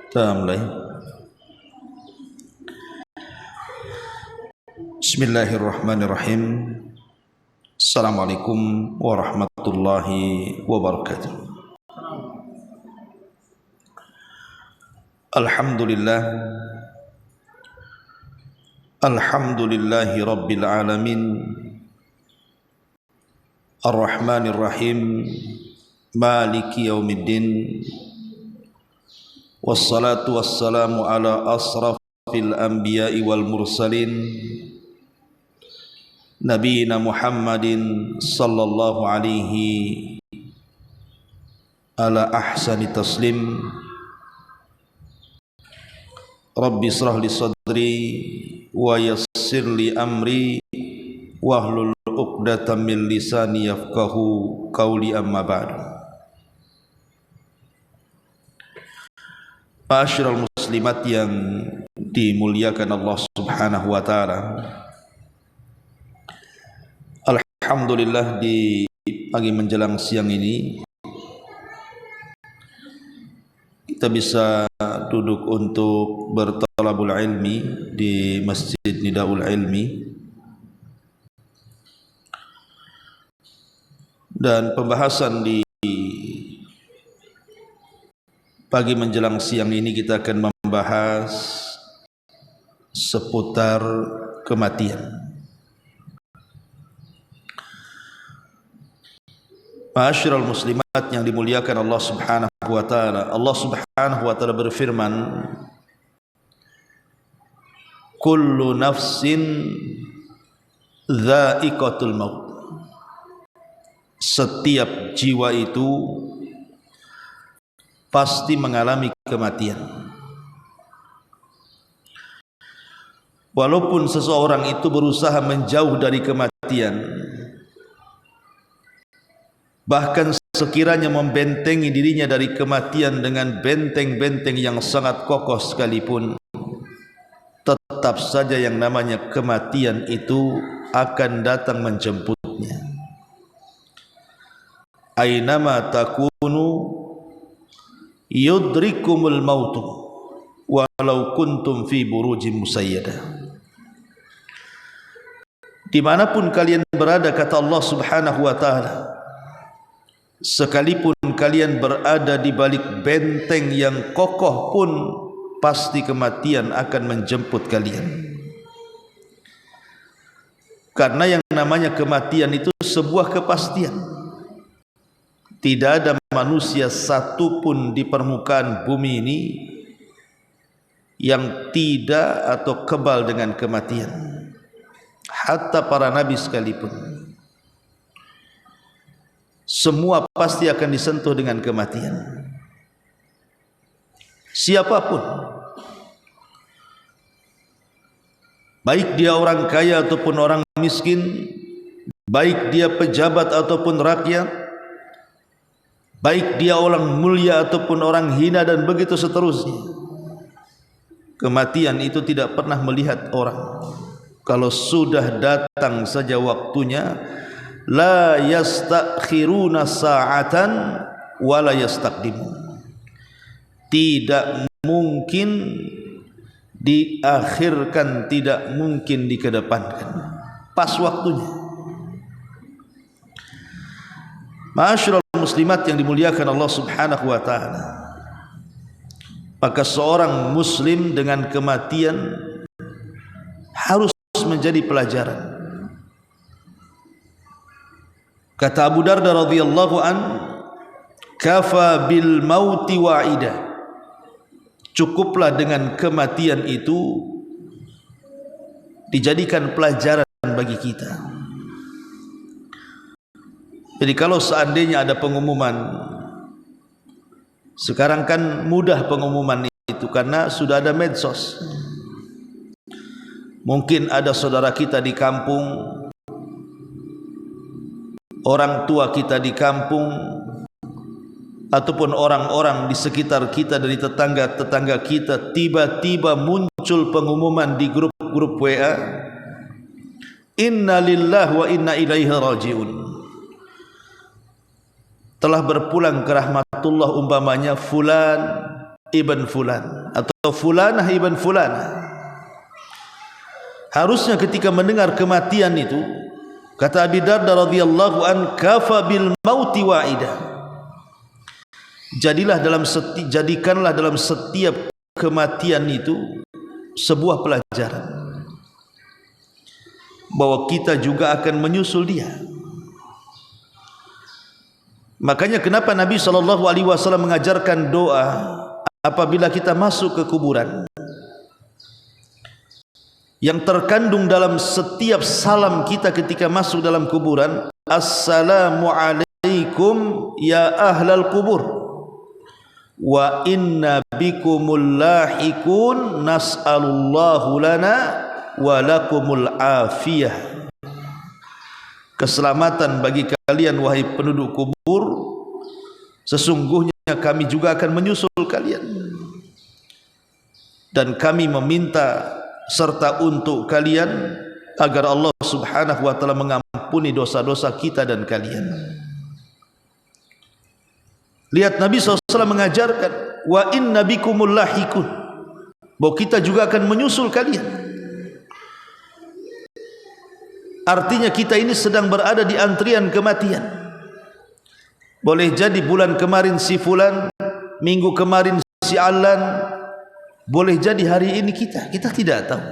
Kita mulai. Bismillahirrahmanirrahim. Assalamualaikum warahmatullahi wabarakatuh. Alhamdulillah. Alhamdulillahi rabbil alamin. Ar-Rahmanir Rahim. Maliki yaumiddin. Wassalatu wassalamu ala asrafil anbiya'i wal mursalin Nabiina Muhammadin sallallahu alaihi ala ahsani taslim. Rabbi israh li sadri wa yassir li amri wahlul 'uqdatam min lisani yafqahu qawli, amma ba'du. Ma'asyiral muslimat yang dimuliakan Allah Subhanahu wa taala. Alhamdulillah, di pagi menjelang siang ini kita bisa duduk untuk bertalabul ilmi di Masjid Nidaul Ilmi, dan pembahasan di pagi menjelang siang ini kita akan membahas seputar kematian. Ma'asyiral muslimat yang dimuliakan Allah Subhanahu wa taala. Allah Subhanahu wa taala berfirman, kullu nafsin dha'iqatul maut. Setiap jiwa itu pasti mengalami kematian. Walaupun seseorang itu berusaha menjauh dari kematian, bahkan sekiranya membentengi dirinya dari kematian dengan benteng-benteng yang sangat kokoh sekalipun, tetap saja yang namanya kematian itu akan datang menjemputnya. Ainama takunu yudrikumul mautu walau kuntum fi burujim musayyadah. Dimanapun kalian berada, kata Allah Subhanahu wa ta'ala, sekalipun kalian berada di balik benteng yang kokoh pun, pasti kematian akan menjemput kalian. Karena yang namanya kematian itu sebuah kepastian. Tidak ada manusia satu pun di permukaan bumi ini yang tidak atau kebal dengan kematian. Hatta para nabi sekalipun, semua pasti akan disentuh dengan kematian. Siapapun, baik dia orang kaya ataupun orang miskin, baik dia pejabat ataupun rakyat, baik dia orang mulia ataupun orang hina, dan begitu seterusnya. Kematian itu tidak pernah melihat orang. Kalau sudah datang saja waktunya, la yastakhiruna sa'atan wa la yastaqdimun. Tidak mungkin diakhirkan, tidak mungkin dikedepankan. Pas waktunya. Ma'asyiral muslimat yang dimuliakan Allah Subhanahu wa taala, maka seorang muslim dengan kematian harus menjadi pelajaran. Kata Abu Darda radhiyallahu an, kafa bil mauti wa'ida. Cukuplah dengan kematian itu dijadikan pelajaran bagi kita. Jadi kalau seandainya ada pengumuman, sekarang kan mudah pengumuman itu karena sudah ada medsos. Mungkin ada saudara kita di kampung, orang tua kita di kampung, ataupun orang-orang di sekitar kita dari tetangga-tetangga kita, tiba-tiba muncul pengumuman di grup-grup WA, inna lillahi wa inna ilaihi rajiun, telah berpulang ke rahmatullah, umpamanya fulan ibn fulan atau fulanah ibn fulanah. Harusnya ketika mendengar kematian itu, kata Abi Darda radhiyallahu an, kafa bil mauti wa'ida. Jadikanlah dalam setiap kematian itu sebuah pelajaran bahwa kita juga akan menyusul dia. Makanya kenapa Nabi SAW mengajarkan doa apabila kita masuk ke kuburan, yang terkandung dalam setiap salam kita ketika masuk dalam kuburan, assalamu alaikum ya ahlal kubur wa inna bikumul lahikun nas'alullahu lana wa lakumul afiyah. Keselamatan bagi kalian wahai penduduk kubur, sesungguhnya kami juga akan menyusul kalian, dan kami meminta serta untuk kalian agar Allah Subhanahu wa taala mengampuni dosa-dosa kita dan kalian. Lihat, Nabi SAW mengajarkan wa inna bikumul lahikun, bahwa kita juga akan menyusul kalian. Artinya kita ini sedang berada di antrian kematian. Boleh jadi bulan kemarin si fulan, minggu kemarin si alan, boleh jadi hari ini kita tidak tahu.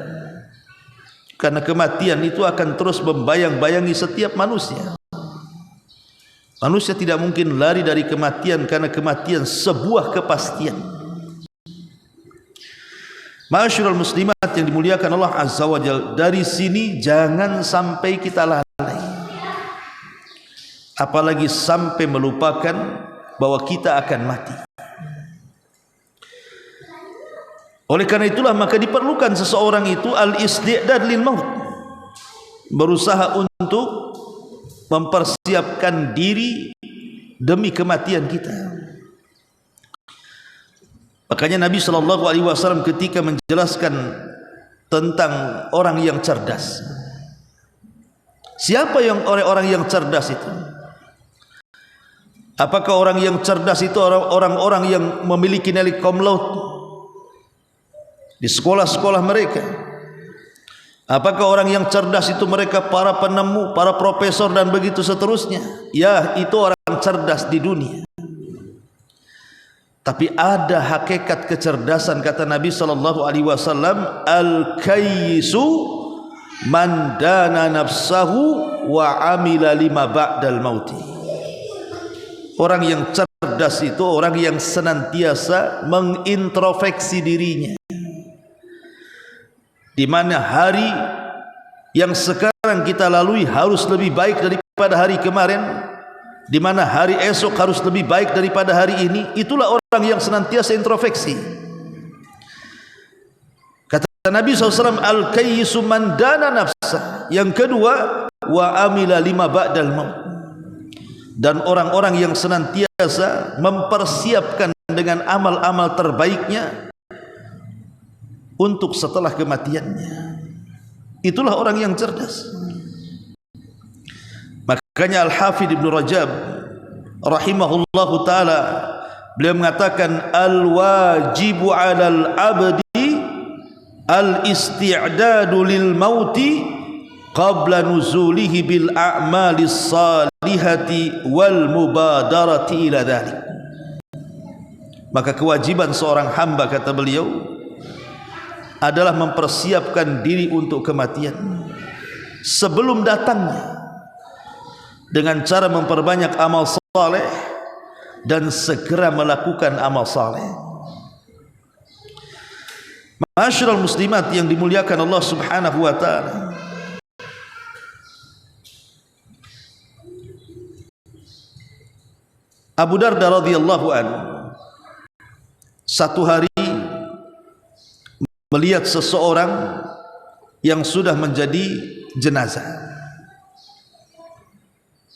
Karena kematian itu akan terus membayang-bayangi setiap manusia. Manusia tidak mungkin lari dari kematian, karena kematian sebuah kepastian. Ma'asyiral muslimat yang dimuliakan Allah Azza wa Jalla, dari sini jangan sampai kita lalai, apalagi sampai melupakan bahwa kita akan mati. Oleh karena itulah maka diperlukan seseorang itu al-isti'dad lil maut, berusaha untuk mempersiapkan diri demi kematian kita. Makanya Nabi SAW ketika menjelaskan tentang orang yang cerdas, siapa yang orang yang cerdas itu? Apakah orang yang cerdas itu orang-orang yang memiliki nilai cum laude di sekolah-sekolah mereka? Apakah orang yang cerdas itu mereka para penemu, para profesor dan begitu seterusnya? Ya, itu orang cerdas di dunia. Tapi ada hakikat kecerdasan, kata Nabi SAW, al-kayyisu man dana nafsahu wa amila lima ba'dal mauti. Orang yang cerdas itu orang yang senantiasa mengintrospeksi dirinya, di mana hari yang sekarang kita lalui harus lebih baik daripada hari kemarin, di mana hari esok harus lebih baik daripada hari ini. Itulah orang yang senantiasa introspeksi. Kata Nabi SAW, al-kayyisu man dana nafsah. Yang kedua, wa amila lima ba'dal maut. Dan orang-orang yang senantiasa mempersiapkan dengan amal-amal terbaiknya untuk setelah kematiannya. Itulah orang yang cerdas. Makanya Al-Hafidh Ibn Rajab rahimahullahu ta'ala, beliau mengatakan al-wajibu 'alal 'abdi al-isti'dadu lil mauti qabla nuzulihi bil a'malis salihati wal mubadarati ila dhalik. Maka kewajiban seorang hamba, kata beliau, adalah mempersiapkan diri untuk kematian sebelum datangnya, dengan cara memperbanyak amal saleh dan segera melakukan amal saleh. Ma'asyiral muslimat yang dimuliakan Allah Subhanahu wa taala, Abu Darda radhiyallahu anhu satu hari melihat seseorang yang sudah menjadi jenazah.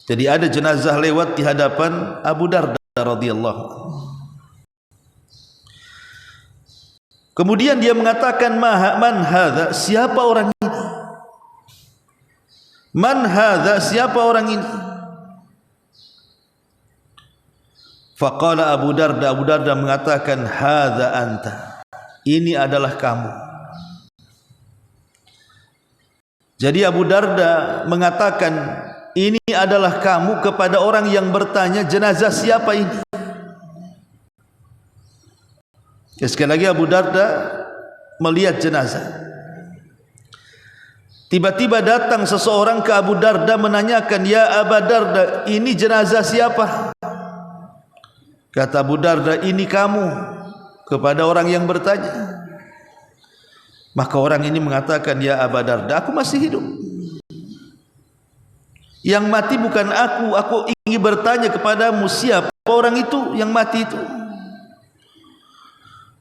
Jadi ada jenazah lewat di hadapan Abu Darda radhiyallahu anhu. Kemudian dia mengatakan, man hadza, siapa orang ini? Man hadza, siapa orang ini? Faqala Abu Darda mengatakan, hadza anta, ini adalah kamu. Jadi Abu Darda mengatakan, ini adalah kamu kepada orang yang bertanya, jenazah siapa ini? Sekali lagi Abu Darda melihat jenazah. Tiba-tiba datang seseorang ke Abu Darda menanyakan, ya Abu Darda, ini jenazah siapa? Kata Abu Darda, ini kamu, kepada orang yang bertanya. Maka orang ini mengatakan, ya Abu Darda, aku masih hidup. Yang mati bukan aku ingin bertanya kepadamu, siapa orang itu yang mati itu?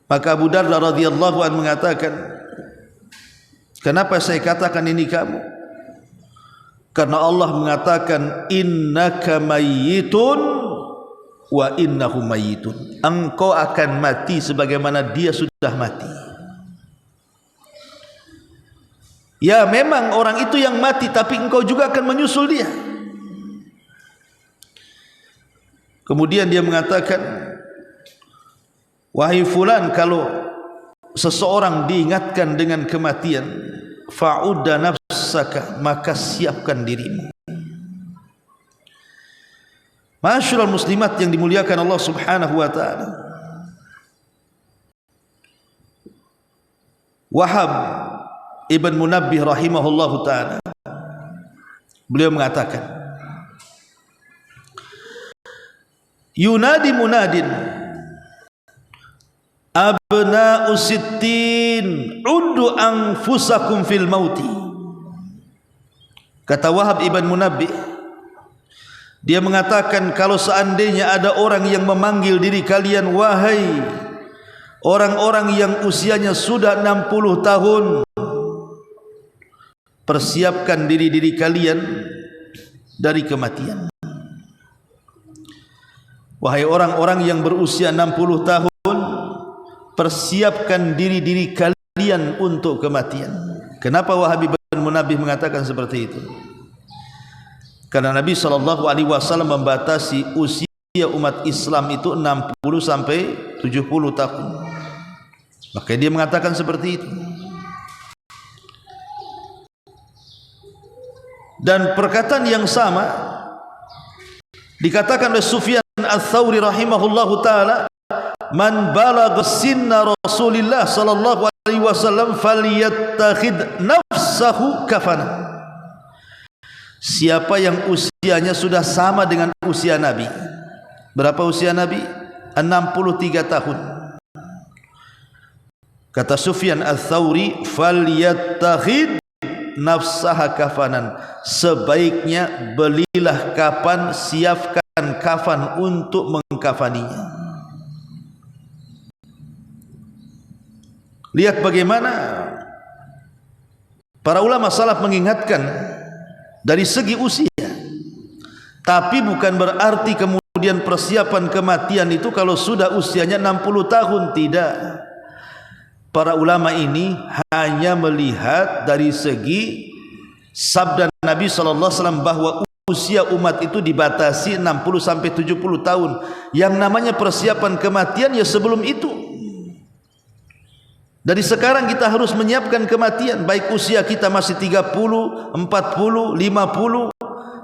Maka Abu Darda radhiyallahu anhu mengatakan, kenapa saya katakan ini kamu? Karena Allah mengatakan, innaka mayyitun wa innahu mayyitun. Engkau akan mati sebagaimana dia sudah mati. Ya memang orang itu yang mati, tapi engkau juga akan menyusul dia. Kemudian dia mengatakan, wahai fulan, kalau seseorang diingatkan dengan kematian, fa'udda nafsaka, maka siapkan dirimu. Ma'asyiral muslimat yang dimuliakan Allah Subhanahu wa taala. Wahab Ibn Munabbih rahimahullahu taala, beliau mengatakan, yunadi munadin abna'u sittin uddu anfusakum fil mauti. Kata Wahab Ibn Munabbih, dia mengatakan, kalau seandainya ada orang yang memanggil diri kalian, wahai orang-orang yang usianya sudah 60 tahun, persiapkan diri-diri kalian dari kematian. Wahai orang-orang yang berusia 60 tahun, persiapkan diri-diri kalian untuk kematian. Kenapa Wahab bin Munabbih mengatakan seperti itu? Karena Nabi SAW membatasi usia umat Islam itu 60 sampai 70 tahun. Maka dia mengatakan seperti itu. Dan perkataan yang sama dikatakan oleh Sufyan Ats-Tsauri rahimahullahu taala, man balagha sinna Rasulillah sallallahu alaihi wasallam falyattakhid nafsahu kafana. Siapa yang usianya sudah sama dengan usia Nabi. Berapa usia Nabi? 63 tahun. Kata Sufyan Ats-Tsauri, falyattakhid nafsaha kafanan, sebaiknya belilah kafan, siapkan kafan untuk mengkafaninya. Lihat bagaimana para ulama salaf mengingatkan dari segi usia, tapi bukan berarti kemudian persiapan kematian itu kalau sudah usianya 60 tahun, tidak. Para ulama ini hanya melihat dari segi sabda Nabi SAW bahwa usia umat itu dibatasi 60 sampai 70 tahun. Yang namanya persiapan kematian ya sebelum itu. Dari sekarang kita harus menyiapkan kematian, baik usia kita masih 30, 40, 50.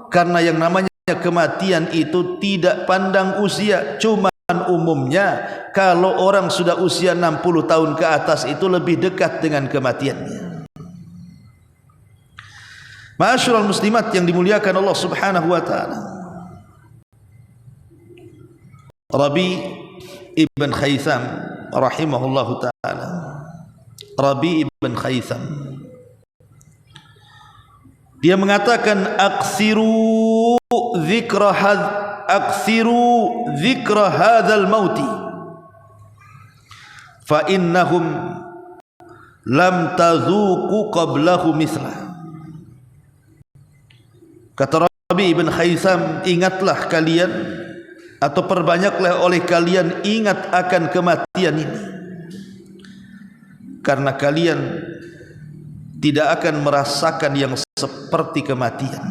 Karena yang namanya kematian itu tidak pandang usia, cuma umumnya kalau orang sudah usia 60 tahun ke atas itu lebih dekat dengan kematiannya. Ma'asyiral muslimat yang dimuliakan Allah Subhanahu wa taala. Rabi ibn Khaytham rahimahullahu taala. Rabi ibn Khaytham, dia mengatakan, aksiru dzikra hadzal mauti fa innahum lam tazuqu qablahu mithlah. Kata Rabi ibn Khaytham, ingatlah kalian atau perbanyaklah oleh kalian ingat akan kematian ini, karena kalian tidak akan merasakan yang seperti kematian.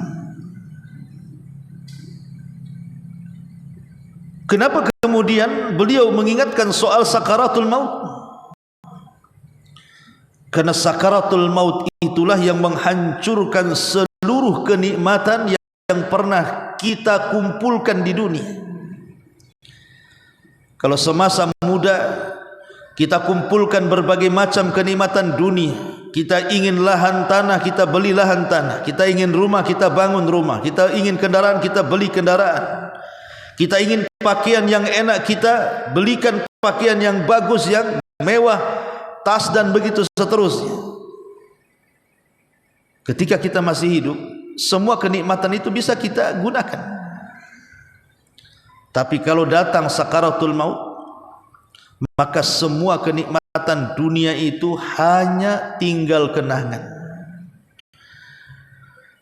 Kenapa kemudian beliau mengingatkan soal sakaratul maut? Karena sakaratul maut itulah yang menghancurkan seluruh kenikmatan yang pernah kita kumpulkan di dunia. Kalau semasa muda kita kumpulkan berbagai macam kenikmatan dunia, kita ingin lahan tanah, kita beli lahan tanah, kita ingin rumah, kita bangun rumah, kita ingin kendaraan, kita beli kendaraan, kita ingin pakaian yang enak, kita belikan pakaian yang bagus, yang mewah, tas dan begitu seterusnya. Ketika kita masih hidup, semua kenikmatan itu bisa kita gunakan. Tapi kalau datang sakaratul maut, maka semua kenikmatan dunia itu hanya tinggal kenangan.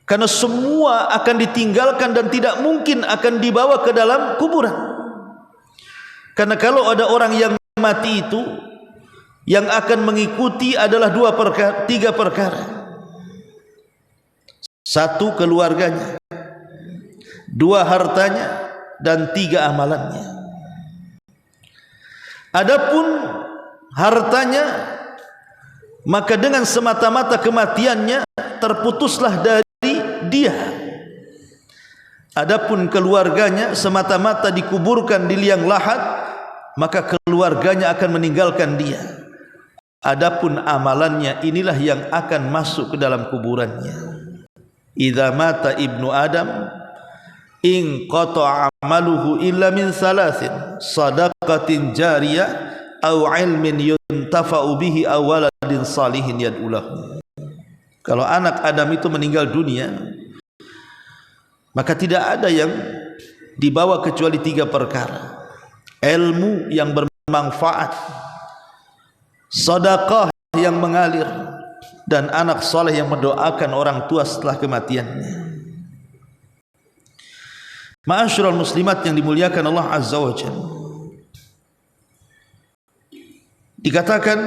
Karena semua akan ditinggalkan dan tidak mungkin akan dibawa ke dalam kuburan. Karena kalau ada orang yang mati itu, yang akan mengikuti adalah tiga perkara. Satu, keluarganya, dua, hartanya, dan tiga, amalannya. Adapun hartanya, maka dengan semata-mata kematiannya terputuslah dari dia. Adapun keluarganya, semata-mata dikuburkan di liang lahat, maka keluarganya akan meninggalkan dia. Adapun amalannya, inilah yang akan masuk ke dalam kuburannya. Idza mata ibnu Adam in qata'a amaluhu illa min salasin, sadaqatin jariyah aw ilmin yuntafa'u bihi aw waladin salihin yad'u lahu. Kalau anak Adam itu meninggal dunia, maka tidak ada yang dibawa kecuali tiga perkara: ilmu yang bermanfaat, sedekah yang mengalir, dan anak soleh yang mendoakan orang tua setelah kematiannya. Ma'asyiral muslimat yang dimuliakan Allah Azza wa Jalla, dikatakan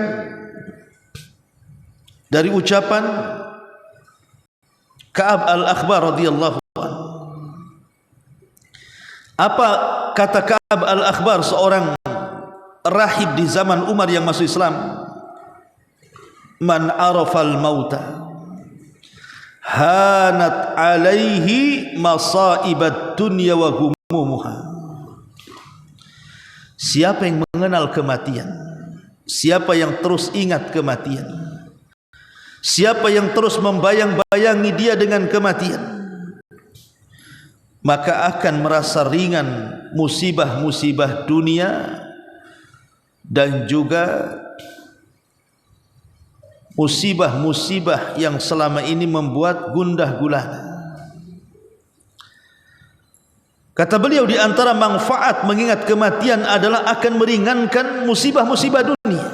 dari ucapan Ka'ab al-Akhbar radhiyallahu anhu. Apa kata Ka'ab al-Akhbar, seorang rahib di zaman Umar yang masuk Islam? Man arafal mauta hanat alaihi masaibat dunya wa humumuha. Siapa yang mengenal kematian, siapa yang terus ingat kematian, siapa yang terus membayang-bayangi dia dengan kematian, maka akan merasa ringan musibah-musibah dunia dan juga musibah-musibah yang selama ini membuat gundah gulana. Kata beliau, di antara manfaat mengingat kematian adalah akan meringankan musibah-musibah dunia.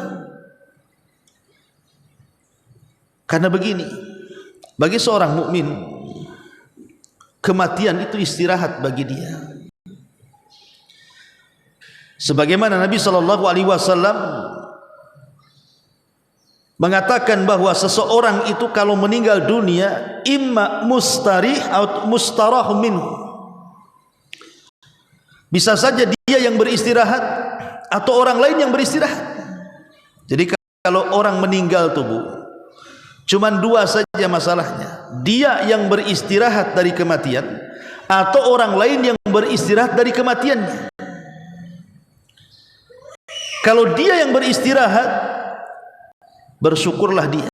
Karena begini, bagi seorang mukmin, kematian itu istirahat bagi dia. Sebagaimana Nabi SAW mengatakan bahwa seseorang itu kalau meninggal dunia, imma mustarih atau mustarah minhu. Bisa saja dia yang beristirahat atau orang lain yang beristirahat. Jadi kalau orang meninggal tubuh, cuma dua saja masalahnya: dia yang beristirahat dari kematian atau orang lain yang beristirahat dari kematiannya. Kalau dia yang beristirahat, bersyukurlah dia,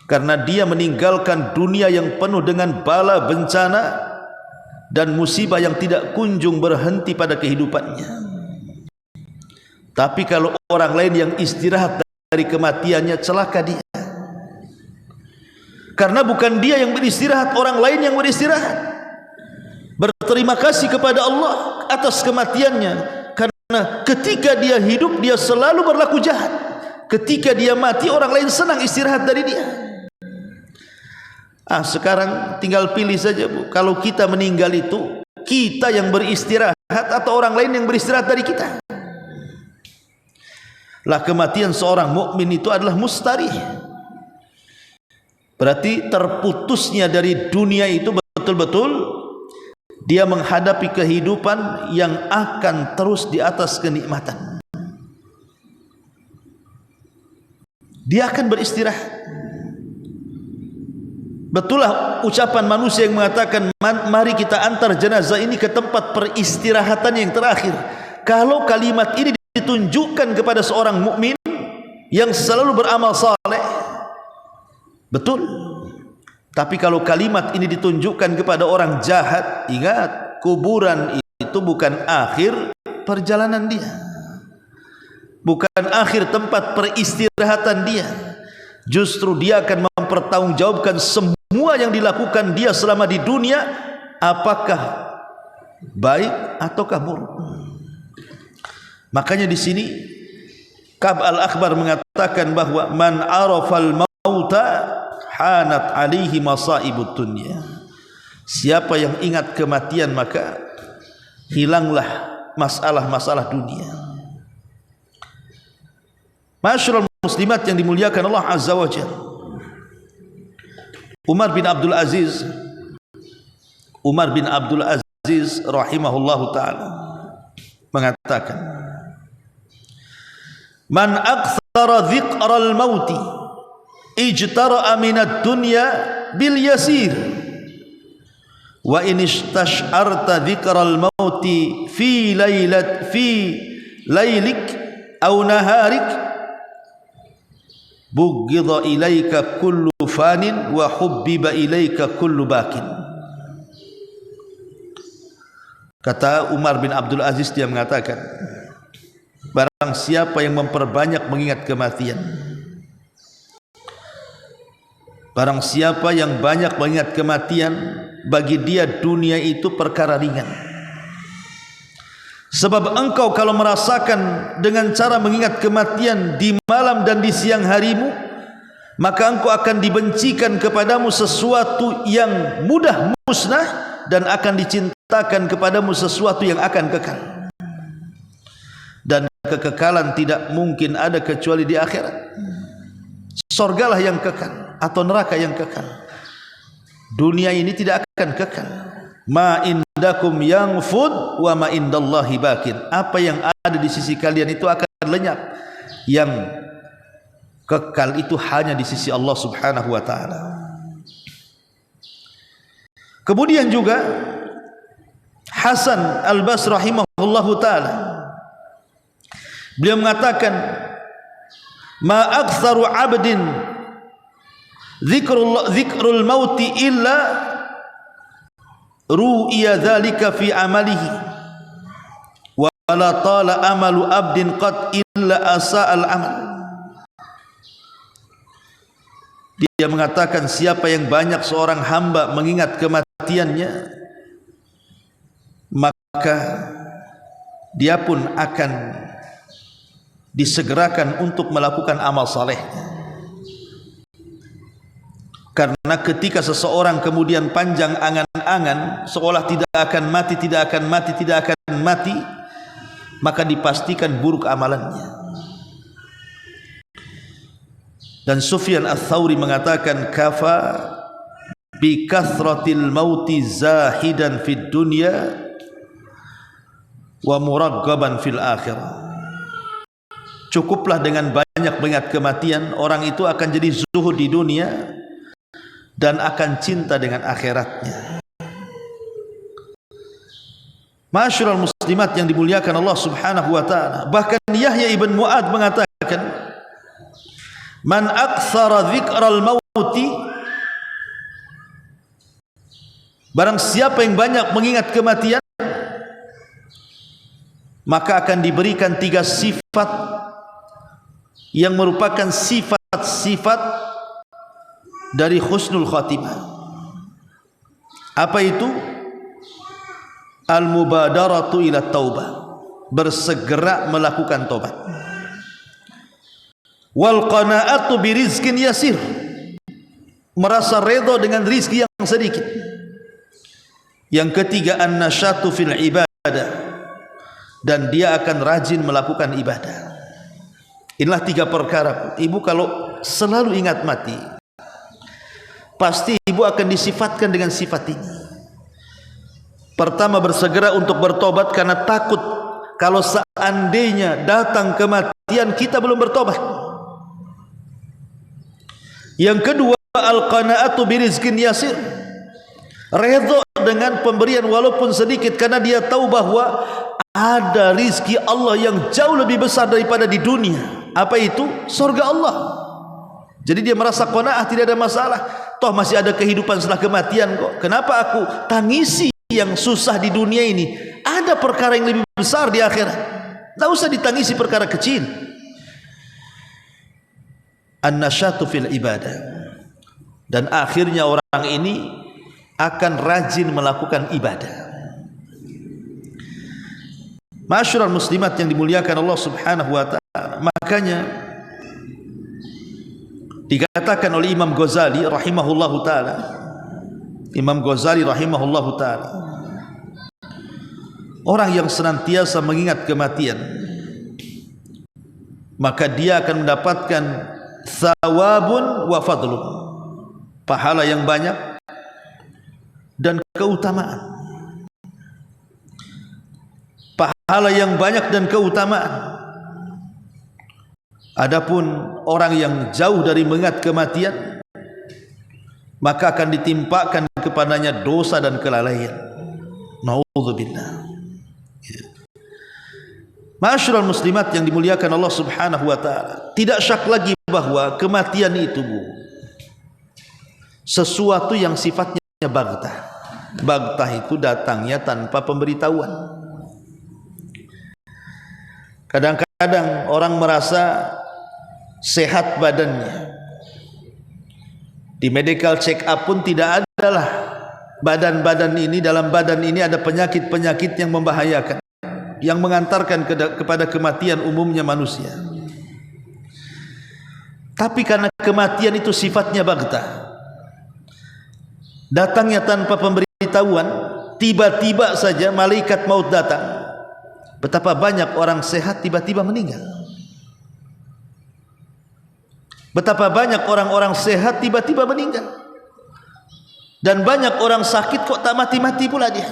karena dia meninggalkan dunia yang penuh dengan bala bencana dan musibah yang tidak kunjung berhenti pada kehidupannya. Tapi kalau orang lain yang istirahat dari kematiannya, celaka dia, karena bukan dia yang beristirahat, orang lain yang beristirahat. Berterima kasih kepada Allah atas kematiannya, karena ketika dia hidup dia selalu berlaku jahat. Ketika dia mati, orang lain senang istirahat dari dia. Sekarang tinggal pilih saja, Bu. Kalau kita meninggal itu, kita yang beristirahat atau orang lain yang beristirahat dari kita? Lah, kematian seorang mukmin itu adalah mustarih. Berarti terputusnya dari dunia itu betul-betul dia menghadapi kehidupan yang akan terus di atas kenikmatan. Dia akan beristirahat. Betullah ucapan manusia yang mengatakan, mari kita antar jenazah ini ke tempat peristirahatan yang terakhir. Kalau kalimat ini ditunjukkan kepada seorang mukmin yang selalu beramal saleh, betul. Tapi kalau kalimat ini ditunjukkan kepada orang jahat, ingat, kuburan itu bukan akhir perjalanan dia, bukan akhir tempat peristirahatan dia. Justru dia akan mempertanggungjawabkan semua yang dilakukan dia selama di dunia, apakah baik ataukah buruk. Makanya di sini Ka'b al-Akhbar mengatakan bahwa man arafal mauta hanat alaihi masaibud dunya. Siapa yang ingat kematian maka hilanglah masalah-masalah dunia. Masyarul muslimat yang dimuliakan Allah Azza wa Jalla, Umar bin Abdul Aziz rahimahullahu ta'ala mengatakan, man aktsara dzikral mauti ijtara'a minad dunya bil yasir wa in istash'arta dzikral mauti fi lailik aw naharik bughidha ilaika kullu fanin wa hubbiba ilaika kullu bakin. Kata Umar bin Abdul Aziz, dia mengatakan, barang siapa yang memperbanyak mengingat kematian, barang siapa yang banyak mengingat kematian, bagi dia dunia itu perkara ringan. Sebab engkau kalau merasakan dengan cara mengingat kematian di malam dan di siang harimu, maka engkau akan dibencikan kepadamu sesuatu yang mudah musnah, dan akan dicintakan kepadamu sesuatu yang akan kekal. Dan kekekalan tidak mungkin ada kecuali di akhirat. Surgalah yang kekal atau neraka yang kekal. Dunia ini tidak akan kekal. Ma indakum yanfud wa ma indallahi bakin. Apa yang ada di sisi kalian itu akan lenyap. Yang kekal itu hanya di sisi Allah Subhanahu wa taala. Kemudian juga Hasan Al-Basri rahimahullahu taala, beliau mengatakan, ma aktsaru 'abdin dzikrul mauti illa ru'iya dzalika fi amalihi wa la tala amalu 'abdin qad illa asa'al amal. Dia mengatakan, siapa yang banyak seorang hamba mengingat kematiannya, maka dia pun akan disegerakan untuk melakukan amal saleh. Karena ketika seseorang kemudian panjang angan-angan seolah tidak akan mati, maka dipastikan buruk amalannya. Dan Sufyan Ats-Tsauri mengatakan, kafa bi kathratil mauti zahidan fid dunya wa muraggaban fil akhirah. Cukuplah dengan banyak mengingat kematian, orang itu akan jadi zuhud di dunia dan akan cinta dengan akhiratnya. Masyarul muslimat yang dimuliakan Allah Subhanahu wa taala, bahkan Yahya ibn Mu'ad mengatakan, man aktsara dzikral mauti, barang siapa yang banyak mengingat kematian, maka akan diberikan 3 sifat yang merupakan sifat-sifat dari husnul khatimah. Apa itu? Al-mubadaratu ila taubah, bersegera melakukan tobat. Wal qanaatu birizqin yasir, merasa redha dengan rizki yang sedikit. Yang ketiga, an-nasyatu fil ibadah, dan dia akan rajin melakukan ibadah. Inilah 3 perkara. Ibu kalau selalu ingat mati, pasti ibu akan disifatkan dengan sifat ini. Pertama, bersegera untuk bertobat karena takut kalau seandainya datang kematian kita belum bertobat. Yang kedua, al-qanaatu birizqin yasir, redha dengan pemberian walaupun sedikit, karena dia tahu bahwa ada rizki Allah yang jauh lebih besar daripada di dunia. Apa itu? Surga Allah. Jadi dia merasa qanaah, tidak ada masalah. Toh masih ada kehidupan setelah kematian kok. Kenapa aku tangisi yang susah di dunia ini? Ada perkara yang lebih besar di akhirat. Tak usah ditangisi perkara kecil. An-nasyatu fil ibadah. Dan akhirnya orang ini akan rajin melakukan ibadah. Ma'asyiral muslimat yang dimuliakan Allah Subhanahu wa taala. Makanya dikatakan oleh Imam Ghazali rahimahullahu taala, Imam Ghazali rahimahullahu taala, orang yang senantiasa mengingat kematian, maka dia akan mendapatkan thawabun wa fadlun, pahala yang banyak dan keutamaan. Pahala yang banyak dan keutamaan. Adapun orang yang jauh dari mengingat kematian, maka akan ditimpakan kepadanya dosa dan kelalaian. Nauzubillah. Ma'asyiral muslimat yang dimuliakan Allah Subhanahu wa taala, tidak syak lagi bahwa kematian itu sesuatu yang sifatnya baghtah. Baghtah itu datangnya tanpa pemberitahuan. Kadang-kadang orang merasa sehat badannya, di medical check up pun tidak adalah badan-badan ini, dalam badan ini ada penyakit-penyakit yang membahayakan, yang mengantarkan kepada kematian umumnya manusia. Tapi karena kematian itu sifatnya baghtah, datangnya tanpa pemberitahuan, tiba-tiba saja malaikat maut datang. Betapa banyak orang sehat tiba-tiba meninggal. Betapa banyak orang-orang sehat tiba-tiba meninggal. Dan banyak orang sakit kok tak mati-mati pula dia.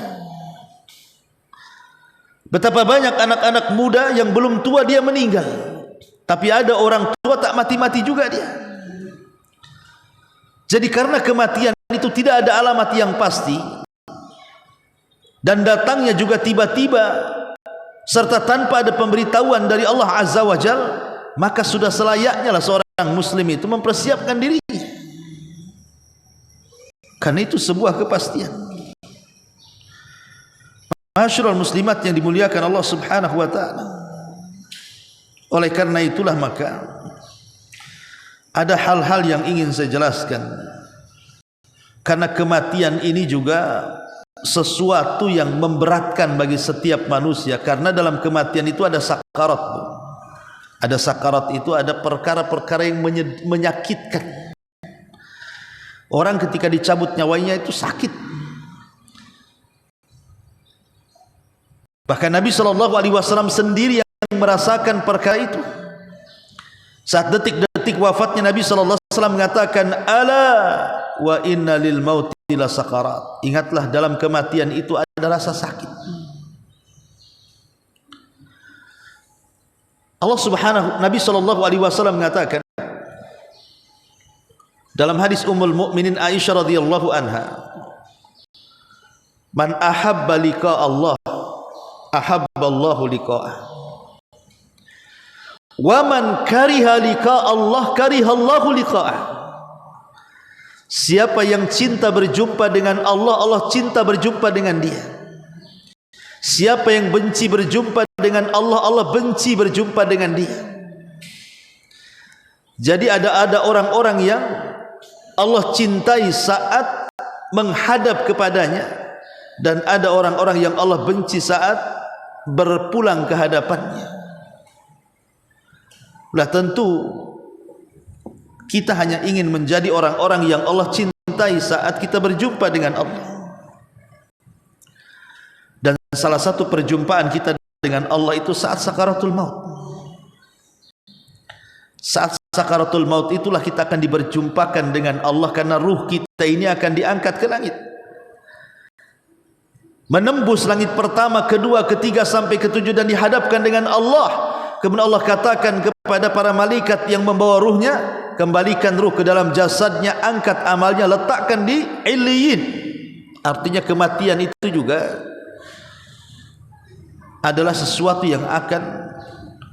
Betapa banyak anak-anak muda yang belum tua dia meninggal, tapi ada orang tua tak mati-mati juga dia. Jadi karena kematian itu tidak ada alamat yang pasti, dan datangnya juga tiba-tiba serta tanpa ada pemberitahuan dari Allah Azza wa Jal, maka sudah selayaknya lah seorang muslim itu mempersiapkan dirinya, karena itu sebuah kepastian. Ma'asyiral muslimat yang dimuliakan Allah Subhanahu wa taala, oleh karena itulah maka ada hal-hal yang ingin saya jelaskan, karena kematian ini juga sesuatu yang memberatkan bagi setiap manusia. Karena dalam kematian itu ada sakarat. Ada sakarat itu ada perkara-perkara yang menyakitkan. Orang ketika dicabut nyawanya itu sakit. Bahkan Nabi SAW sendiri yang merasakan perkara itu. Saat detik-detik wafatnya, Nabi SAW mengatakan, ala wa inna lil mauti la sakarat. Ingatlah, dalam kematian itu ada rasa sakit. Allah Nabi SAW mengatakan dalam hadis Ummul Mukminin Aisyah radhiyallahu anha, man ahabba liqa Allah ahabballahu liqa'ah, wa man kariha liqa Allah karihallahu liqa'ah. Siapa yang cinta berjumpa dengan Allah, Allah cinta berjumpa dengan dia. Siapa yang benci berjumpa dengan Allah, Allah benci berjumpa dengan dia. Jadi ada orang-orang yang Allah cintai saat menghadap kepadanya, dan ada orang-orang yang Allah benci saat berpulang ke hadapannya. Lah tentu kita hanya ingin menjadi orang-orang yang Allah cintai saat kita berjumpa dengan Allah. Dan salah satu perjumpaan kita dengan Allah itu saat sakaratul maut. Saat sakaratul maut itulah kita akan diberjumpakan dengan Allah, karena ruh kita ini akan diangkat ke langit. menembus langit pertama, kedua, ketiga sampai ketujuh dan dihadapkan dengan Allah. Kemudian Allah katakan kepada para malaikat yang membawa ruhnya, kembalikan ruh ke dalam jasadnya, angkat amalnya, letakkan di Illiyin. Artinya kematian itu juga adalah sesuatu yang akan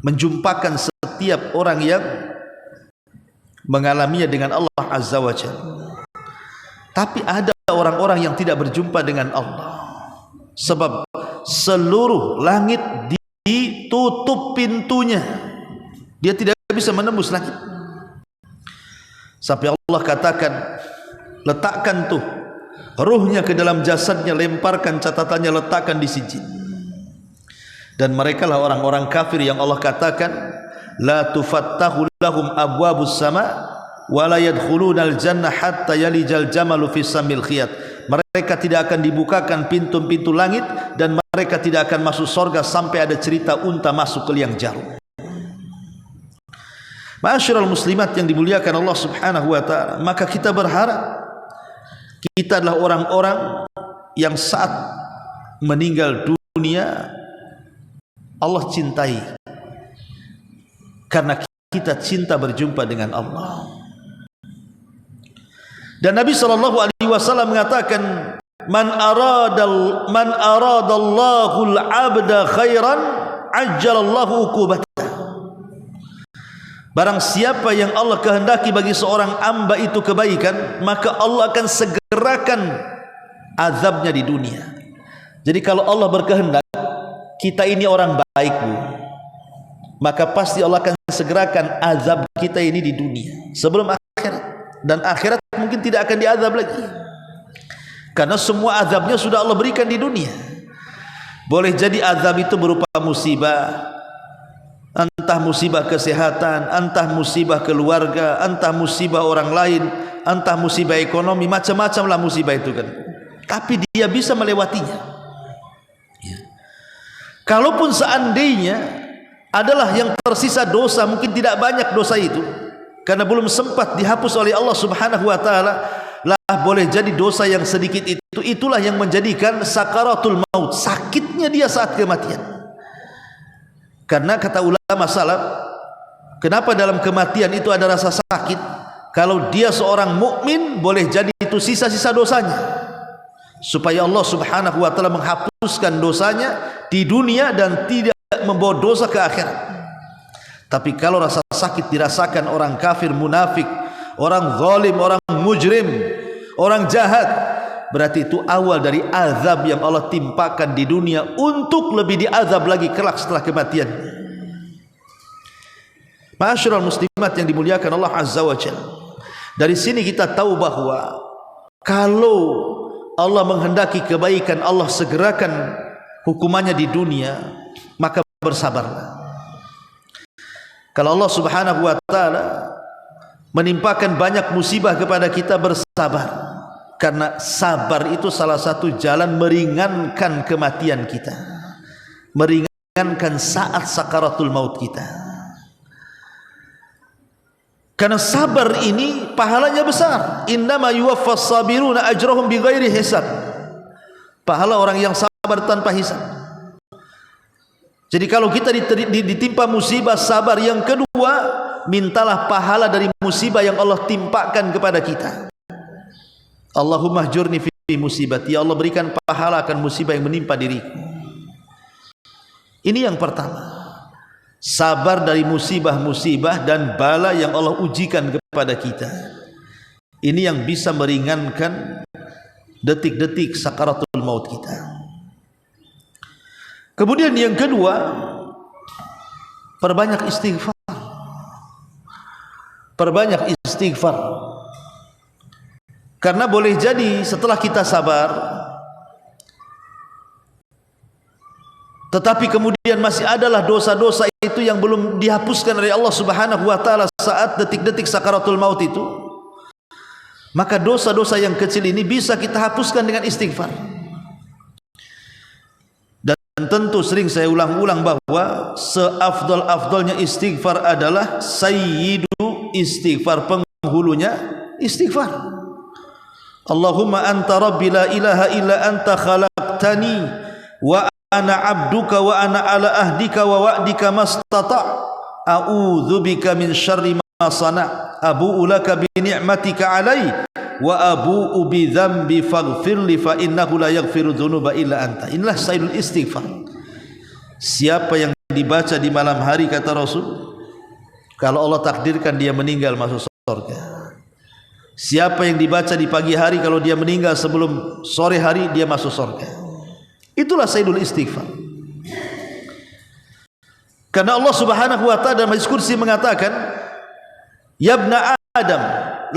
menjumpakan setiap orang yang mengalaminya dengan Allah Azza wa Jalla. Tapi ada orang-orang yang tidak berjumpa dengan Allah, sebab seluruh langit ditutup pintunya, dia tidak bisa menembus langit. Sampai Allah katakan, letakkan tuh ruhnya ke dalam jasadnya, lemparkan catatannya, letakkan di sijil. Dan mereka lah orang-orang kafir yang Allah katakan, la tufattahu lahum abwabus sama wa la yadkhulunal jannah hatta yalijal jamalu fis samil khiyat. Mereka tidak akan dibukakan pintu-pintu langit dan mereka tidak akan masuk surga sampai ada cerita unta masuk ke liang jarum. Ma'asyiral muslimat yang dimuliakan Allah Subhanahu wa taala, maka kita berharap kita adalah orang-orang yang saat meninggal dunia Allah cintai, karena kita cinta berjumpa dengan Allah. Dan Nabi SAW mengatakan, man aradallahu al-abda khairan ajjalallahu uqubatah. Barang siapa yang Allah kehendaki bagi seorang hamba itu kebaikan, maka Allah akan segerakan azabnya di dunia. Jadi kalau Allah berkehendak kita ini orang baik, Bu, maka pasti Allah akan segerakan azab kita ini di dunia sebelum akhirat. Dan akhirat mungkin tidak akan diazab lagi, karena semua azabnya sudah Allah berikan di dunia. Boleh jadi azab itu berupa musibah, entah musibah kesehatan, entah musibah keluarga, entah musibah orang lain, entah musibah ekonomi, macam-macam lah musibah itu kan. Tapi dia bisa melewatinya. Kalaupun seandainya adalah yang tersisa dosa, mungkin tidak banyak dosa itu, karena belum sempat dihapus oleh Allah Subhanahu wa taala, lah boleh jadi dosa yang sedikit itu, itulah yang menjadikan sakaratul maut, sakitnya dia saat kematian. Karena kata ulama salaf, kenapa dalam kematian itu ada rasa sakit? Kalau dia seorang mukmin, boleh jadi itu sisa-sisa dosanya, supaya Allah Subhanahu wa taala menghapuskan dosanya di dunia dan tidak membawa dosa ke akhirat. Tapi kalau rasa sakit dirasakan orang kafir, munafik, orang zalim, orang mujrim, orang jahat, berarti itu awal dari azab yang Allah timpakan di dunia untuk lebih diazab lagi kelak setelah kematian. Ma'asyiral muslimat yang dimuliakan Allah Azza wa Jalla, dari sini kita tahu bahwa kalau Allah menghendaki kebaikan, Allah segerakan hukumannya di dunia, maka bersabarlah. Kalau Allah Subhanahu wa taala menimpakan banyak musibah kepada kita, bersabar, karena sabar itu salah satu jalan meringankan kematian kita, meringankan saat sakaratul maut kita. Karena sabar ini pahalanya besar. Innama yuwaffas sabiruna ajrahum bighairi hisab. Pahala orang yang sabar tanpa hisab. Jadi kalau kita ditimpa musibah, sabar. Yang kedua, mintalah pahala dari musibah yang Allah timpakan kepada kita. Allahumma ajurni fi musibati, ya Allah berikan pahala akan musibah yang menimpa diriku. Ini yang pertama, sabar dari musibah-musibah dan bala yang Allah ujikan kepada kita. Ini yang bisa meringankan detik-detik sakaratul maut kita. Kemudian yang kedua, perbanyak istighfar. Perbanyak istighfar. Karena boleh jadi setelah kita sabar, tetapi kemudian masih adalah dosa-dosa itu yang belum dihapuskan oleh Allah Subhanahu wa taala saat detik-detik sakaratul maut itu. Maka dosa-dosa yang kecil ini bisa kita hapuskan dengan istighfar. Dan tentu sering saya ulang-ulang bahwa seafdal-afdalnya istighfar adalah sayyidu istighfar, penghulunya istighfar. Allahumma anta rabbi la ilaha illa anta khalaqtani amartani wa ana abduka wa ana ala ahdika wa wa'dika mastata' a'udzubika min syarri ma sana' abu'u laka bi ni'matika 'alai wa abu'u bi dzambi faghfirli fa innahu la yaghfiru dzunuba illa anta. Inilah sayyidul istighfar. Siapa yang dibaca di malam hari, kata Rasul, kalau Allah takdirkan dia meninggal masuk surga. Siapa yang dibaca di pagi hari, kalau dia meninggal sebelum sore hari, dia masuk surga. Itulah sayyidul istighfar. Karena Allah Subhanahu wa ta'ala dalam hadis qudsi mengatakan, ya ibna Adam,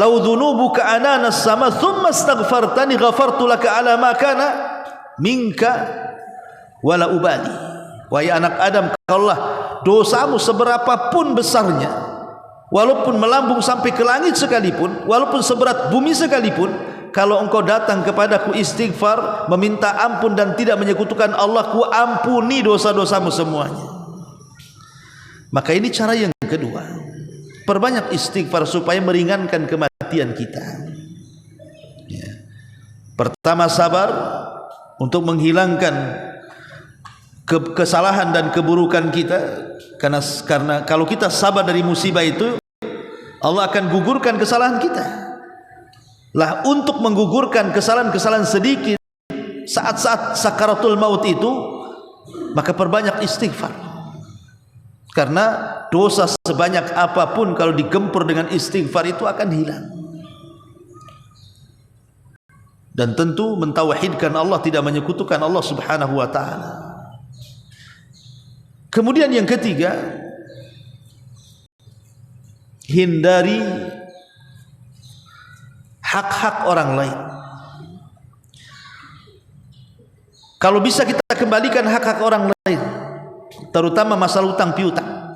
law dhunubuka anana as-sama thumma astaghfartani ghafartu laka ala ma kana minka wala ubali. Wahai anak Adam, kalaulah dosamu seberapapun besarnya, walaupun melambung sampai ke langit sekalipun, walaupun seberat bumi sekalipun, kalau engkau datang kepadaku istighfar, meminta ampun dan tidak menyekutukan Allah, ku ampuni dosa-dosamu semuanya. Maka ini cara yang kedua, perbanyak istighfar supaya meringankan kematian kita. Ya. Pertama, sabar untuk menghilangkan kesalahan dan keburukan kita, karena kalau kita sabar dari musibah itu, Allah akan gugurkan kesalahan kita. Lah, untuk menggugurkan kesalahan-kesalahan sedikit saat-saat sakaratul maut itu, maka perbanyak istighfar. Karena dosa sebanyak apapun kalau digempur dengan istighfar itu akan hilang. Dan tentu mentauhidkan Allah, tidak menyekutukan Allah Subhanahu wa ta'ala. Kemudian yang ketiga, hindari hak-hak orang lain. Kalau bisa kita kembalikan hak-hak orang lain, terutama masalah utang piutang.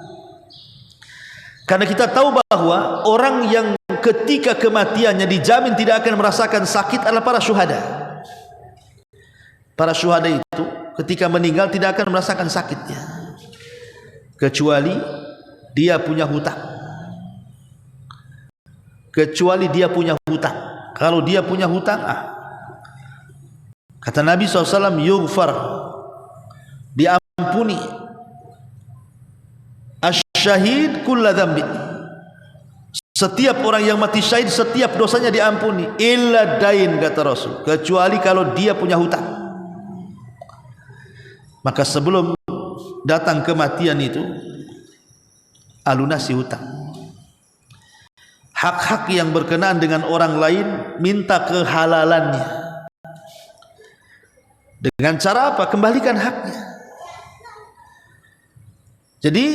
Karena kita tahu bahwa orang yang ketika kematiannya dijamin tidak akan merasakan sakit adalah para syuhada. Para syuhada itu ketika meninggal tidak akan merasakan sakitnya, kecuali dia punya hutang. Kecuali dia punya hutang. Kalau dia punya hutang, kata Nabi SAW, yughfar, diampuni, asyahid kulla dzambin, setiap orang yang mati syahid setiap dosanya diampuni, illa dain, kata Rasul, kecuali kalau dia punya hutang. Maka sebelum datang kematian itu, alunasi hutang. Hak-hak yang berkenaan dengan orang lain, minta kehalalannya. Dengan cara apa? Kembalikan haknya. Jadi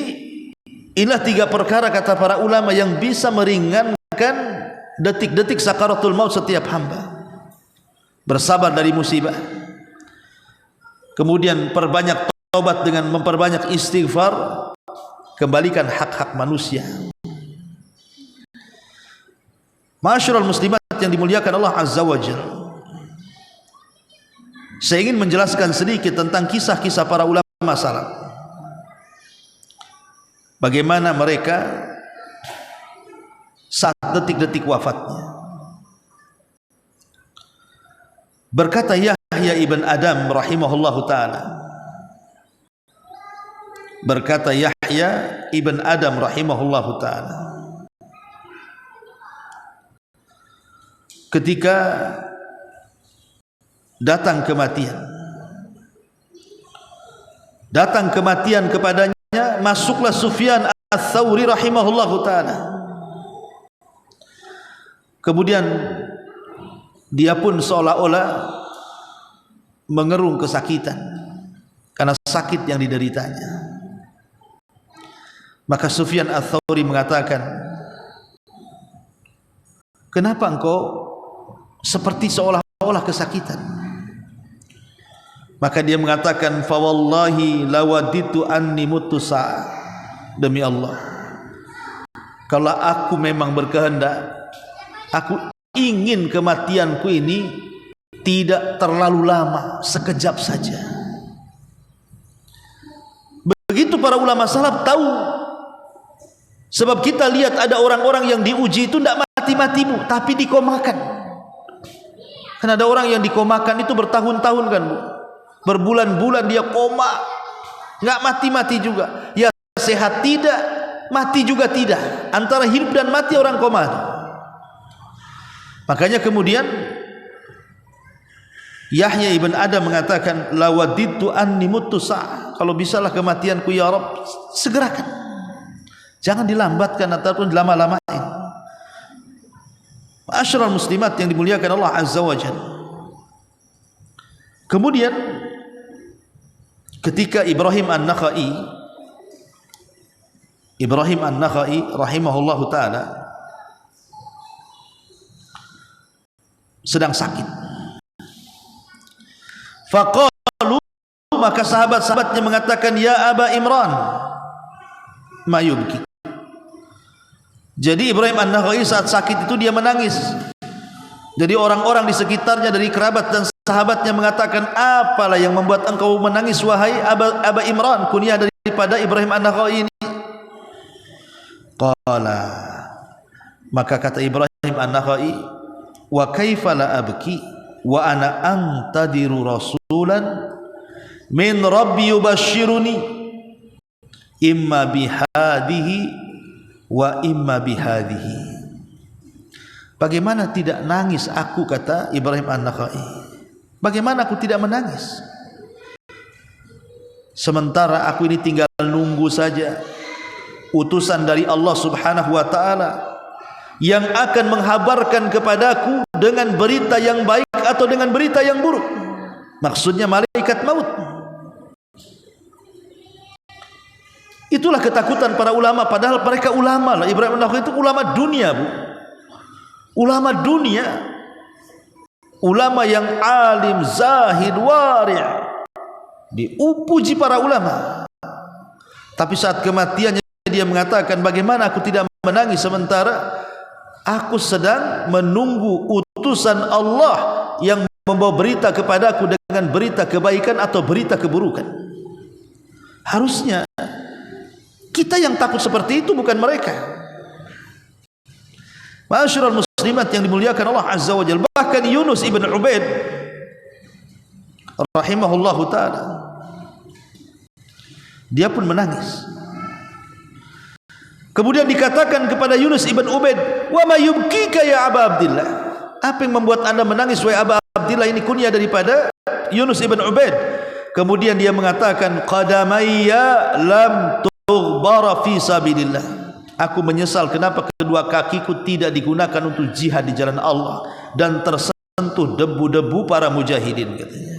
inilah tiga perkara, kata para ulama, yang bisa meringankan detik-detik sakaratul maut setiap hamba. Bersabar dari musibah, kemudian perbanyak taubat dengan memperbanyak istighfar, kembalikan hak-hak manusia. Ma'asyiral muslimat yang dimuliakan Allah Azza wa Jalla, saya ingin menjelaskan sedikit tentang kisah-kisah para ulama salaf. Bagaimana mereka saat detik-detik wafatnya. Berkata Yahya ibn Adam rahimahullahu ta'ala, berkata Yahya ibn Adam rahimahullahu ta'ala, ketika datang kematian kepadanya, masuklah Sufyan ats-Tsauri rahimahullahu ta'ala. Kemudian dia pun seolah-olah mengerung kesakitan karena sakit yang dideritanya. Maka Sufyan ats-Tsauri mengatakan, kenapa engkau seperti seolah-olah kesakitan? Maka dia mengatakan, fa wallahi lawaditu anni mutusa, demi Allah, kalau aku memang berkehendak, aku ingin kematianku ini tidak terlalu lama, sekejap saja. Begitu para ulama salaf tahu. Sebab kita lihat ada orang-orang yang diuji itu tidak mati-mati, Bu, tapi dikomakan. Kan ada orang yang dikomakan itu bertahun-tahun, kan, Bu. berbulan-bulan dia koma, nggak mati-mati juga, ya sehat tidak, mati juga tidak, antara hidup dan mati orang koma. Makanya kemudian Yahya ibn Adam mengatakan, lawadidtu anni mutu sa'ah, kalau bisalah kematianku ya Rabb, segerakan, jangan dilambatkan ataupun dilama-lamain. Ma'asyiral muslimat yang dimuliakan Allah Azza wa Jalla. Kemudian ketika Ibrahim An-Nakhai rahimahullahu ta'ala sedang sakit, faqalu, maka sahabat-sahabatnya mengatakan, ya Aba Imran, ma yubki. Jadi Ibrahim An-Nakhai saat sakit itu dia menangis. Jadi orang-orang di sekitarnya dari kerabat dan sahabatnya mengatakan, apalah yang membuat engkau menangis wahai Aba Imran, kunyah daripada Ibrahim An-Nakhai ini. Qala, maka kata Ibrahim An-Nakhai, wa kaifa la abki wa ana antadiru rasulan min rabbi yubashshiruni imma bihadihi wa imma bihadihi. Bagaimana tidak nangis aku, kata Ibrahim An-Nakhai, bagaimana aku tidak menangis, sementara aku ini tinggal nunggu saja utusan dari Allah Subhanahu wa ta'ala yang akan menghabarkan kepadaku dengan berita yang baik atau dengan berita yang buruk, maksudnya malaikat maut. Itulah ketakutan para ulama, padahal mereka ulama lah. Ibrahim An-Nakhai itu ulama dunia, Bu, ulama dunia, ulama yang alim, zahid, wari', dipuji para ulama. Tapi saat kematiannya dia mengatakan, bagaimana aku tidak menangis sementara aku sedang menunggu utusan Allah yang membawa berita kepadaku dengan berita kebaikan atau berita keburukan. Harusnya kita yang takut seperti itu, bukan mereka. Ma'asyiral muslimat yang dimuliakan Allah Azza wa Jalla. Bahkan Yunus ibn Ubaid rahimahullahu ta'ala, dia pun menangis. Kemudian dikatakan kepada Yunus ibn Ubaid, wa ma yubkika ya Aba Abdillah, apa yang membuat anda menangis wahai Aba Abdillah? Ini kunyah daripada Yunus ibn Ubaid. Kemudian dia mengatakan, qadamayya lam tughbara fi sabilillah, aku menyesal kenapa kedua kakiku tidak digunakan untuk jihad di jalan Allah dan tersentuh debu-debu para mujahidin, katanya.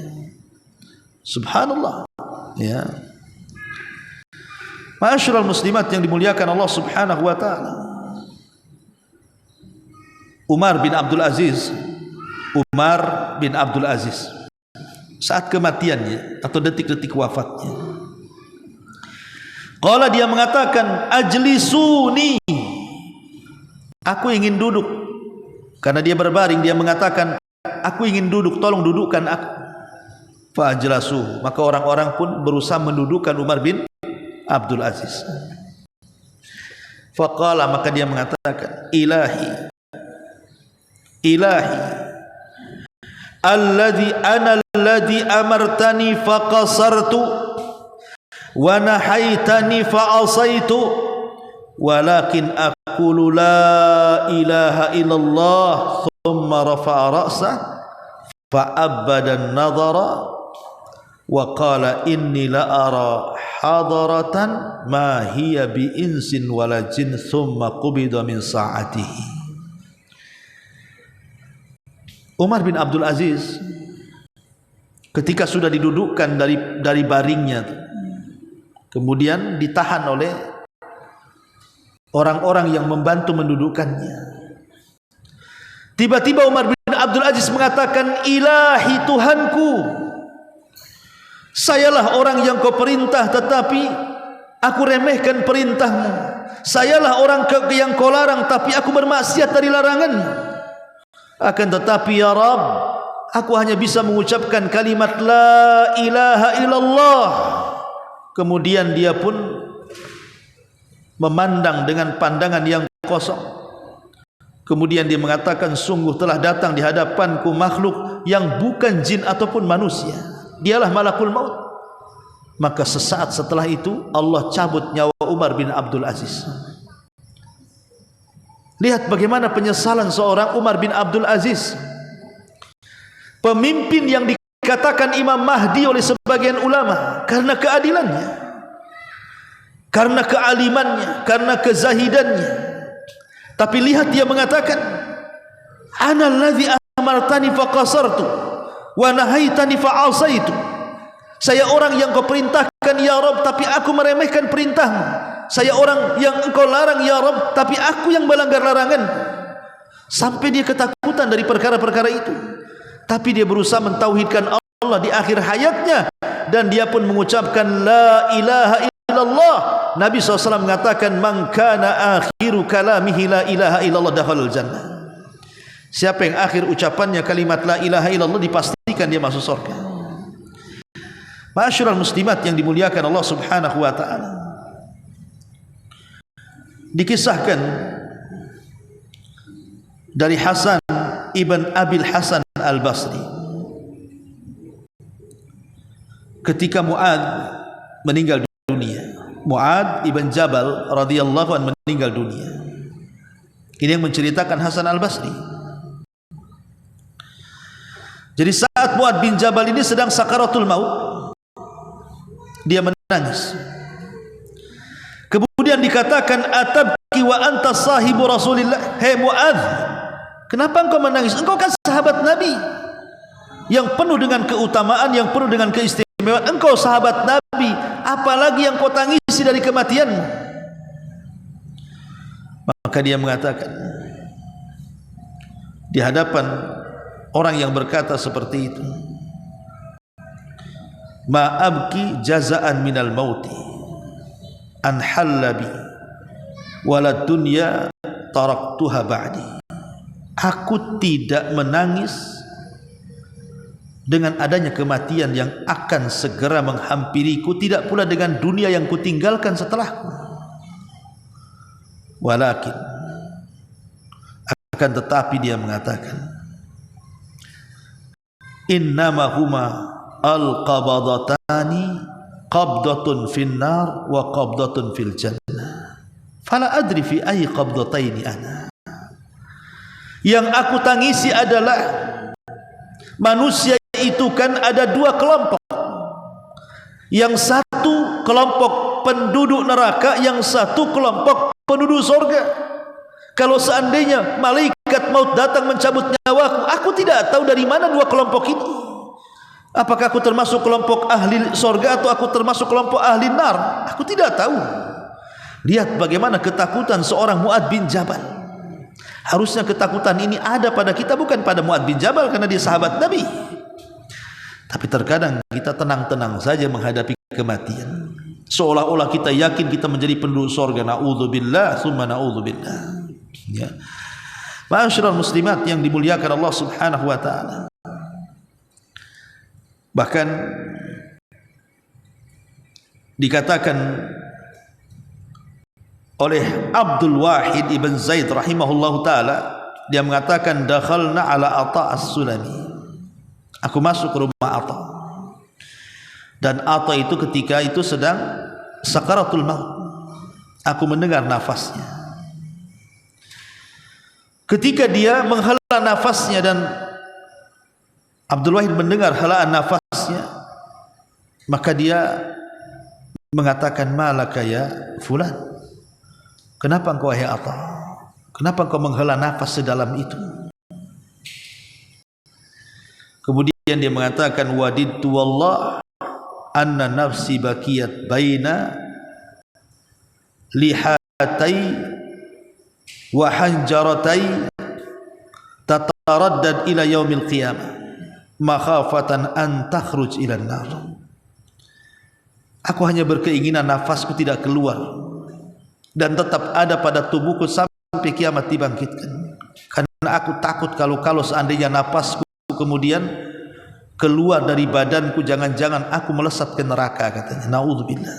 Subhanallah, ya. Ma'asyiral muslimat yang dimuliakan Allah Subhanahu wa ta'ala. Umar bin Abdul Aziz saat kematiannya atau detik-detik wafatnya, qala, dia mengatakan, ajlisuni, aku ingin duduk. Karena dia berbaring, dia mengatakan, aku ingin duduk, tolong dudukkan aku. Fa ajlasu, maka orang-orang pun berusaha mendudukkan Umar bin Abdul Aziz. Faqala, maka dia mengatakan, ilahi alladhi amartani faqasartu wa nahaitani fa'asaitu walakin aqulu la ilaha illallah, thumma rafa'a ra'sah fa'abbada an-nadhara wa qala inni la ara hadaratan ma hiya bi insin wala jin, thumma qubida min sa'atihi. Umar bin Abdul Aziz ketika sudah didudukkan dari baringnya, kemudian ditahan oleh orang-orang yang membantu mendudukkannya, tiba-tiba Umar bin Abdul Aziz mengatakan, ilahi, Tuhanku, sayalah orang yang kau perintah tetapi aku remehkan perintahmu, sayalah orang yang kau larang tapi aku bermaksiat dari laranganmu. Akan tetapi ya Rabb, aku hanya bisa mengucapkan kalimat la ilaha illallah. Kemudian dia pun memandang dengan pandangan yang kosong. Kemudian dia mengatakan, sungguh telah datang di hadapanku makhluk yang bukan jin ataupun manusia. dialah malakul maut. Maka sesaat setelah itu Allah cabut nyawa Umar bin Abdul Aziz. Lihat bagaimana penyesalan seorang Umar bin Abdul Aziz, pemimpin yang dikatakan Imam Mahdi oleh sebagian ulama karena keadilannya, karena kealimannya, karena kezahidannya. Tapi lihat dia mengatakan, ana allazi amartani faqasartu wa nahaitani fa'asaitu. Saya orang yang kau perintahkan ya Rabb, tapi aku meremehkan perintahmu. Saya orang yang engkau larang ya Rabb, tapi aku yang melanggar larangan. Sampai dia ketakutan dari perkara-perkara itu. Tapi dia berusaha mentauhidkan Allah di akhir hayatnya, dan dia pun mengucapkan la ilaha illallah. Nabi SAW mengatakan, man kana akhiru kalamihi la ilaha illallah dakhalal jannah. Siapa yang akhir ucapannya kalimat la ilaha illallah, dipastikan dia masuk surga. Ma'asyiral muslimat yang dimuliakan Allah Subhanahu wa taala. Dikisahkan dari Hasan ibn Abil Hasan Al-Basri, ketika Mu'ad meninggal dunia, Mu'ad ibn Jabal radhiyallahu anhu meninggal dunia. Ini yang menceritakan Hasan Al-Basri. Jadi saat Mu'ad bin Jabal ini sedang sakaratul maut, dia menangis. Kemudian dikatakan, atabki wa anta sahibu Rasulillah. Hei Mu'adz, kenapa engkau menangis? Engkau kan sahabat Nabi yang penuh dengan keutamaan, yang penuh dengan keistimewaan. Engkau sahabat Nabi, apalagi yang kau tangisi dari kematianmu? Maka dia mengatakan di hadapan orang yang berkata seperti itu, ma abki jazaan minal mauti an hallabi walad dunya taraktuha ba'di. Aku tidak menangis dengan adanya kematian yang akan segera menghampiriku, tidak pula dengan dunia yang kutinggalkan setelahku. Walakin, akan tetapi dia mengatakan, innama huma al-qabadatani qabdatun fin nar wa qabdatun fil jannah fala adri fi ayyi qabdataini ana. Yang aku tangisi adalah manusia itu kan ada dua kelompok. Yang satu kelompok penduduk neraka, yang satu kelompok penduduk surga. Kalau seandainya malaikat maut datang mencabut nyawaku, aku tidak tahu dari mana dua kelompok ini. Apakah aku termasuk kelompok ahli surga atau aku termasuk kelompok ahli nar? Aku tidak tahu. Lihat bagaimana ketakutan seorang Mu'ad bin Jabal. Harusnya ketakutan ini ada pada kita, bukan pada Mu'ad bin Jabal karena dia sahabat Nabi. Tapi terkadang kita tenang-tenang saja menghadapi kematian, seolah-olah kita yakin kita menjadi penduduk surga. Na'udzubillah summa na'udzubillah. Ya. Ma'asyiral muslimat yang dimuliakan Allah Subhanahu wa taala. Bahkan dikatakan oleh Abdul Wahid ibn Zaid rahimahullahu taala, dia mengatakan, dakhalna ala Atha as-Sulami. Aku masuk ke rumah Atha, dan Atha itu ketika itu sedang sakaratul maut. Aku mendengar nafasnya. Ketika dia menghela nafasnya dan Abdul Wahid mendengar helaan nafasnya, maka dia mengatakan, malaka ya fulan, kenapa engkau wahai Atha, kenapa engkau menghela nafas sedalam itu? Kemudian dia mengatakan, wadidtu wallah anna nafsi bakiyat baina lihatai wa hanjaratai tataraddad ila yaumil qiyamah makhafatan an takhruj ila nar. Aku hanya berkeinginan nafasku tidak keluar dan tetap ada pada tubuhku sampai kiamat dibangkitkan, karena aku takut kalau seandainya nafasku kemudian keluar dari badanku, jangan-jangan aku melesat ke neraka, katanya. Na'udzubillah.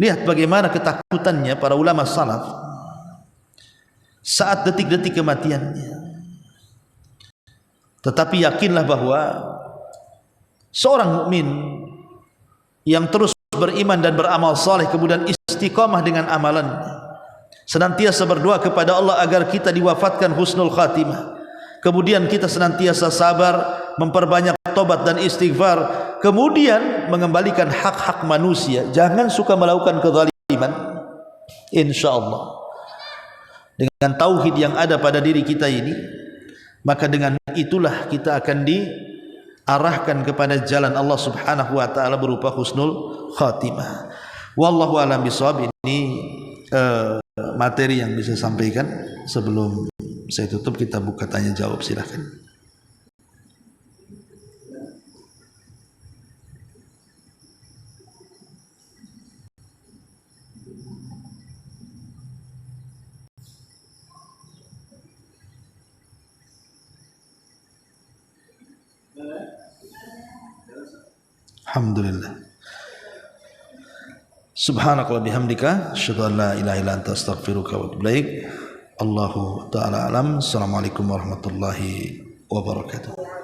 Lihat bagaimana ketakutannya para ulama salaf saat detik-detik kematiannya. Tetapi yakinlah bahwa Seorang mukmin yang terus beriman dan beramal saleh, kemudian istiqamah dengan amalan, senantiasa berdoa kepada Allah agar kita diwafatkan husnul khatimah, kemudian kita senantiasa sabar, memperbanyak tobat dan istighfar, kemudian mengembalikan hak-hak manusia, jangan suka melakukan kezaliman. Insyaallah dengan tauhid yang ada pada diri kita ini, maka dengan itulah kita akan diarahkan kepada jalan Allah Subhanahu wa taala berupa husnul khatimah. Wallahu a'lam bishawab. Ini materi yang bisa sampaikan. Sebelum saya tutup, kita buka tanya jawab, silakan. Alhamdulillah. Subhanakallah bihamdika asyhadu an la ilaha illa anta astaghfiruka wa atubu ilaik. Allahu taala alam. Assalamualaikum warahmatullahi wabarakatuh.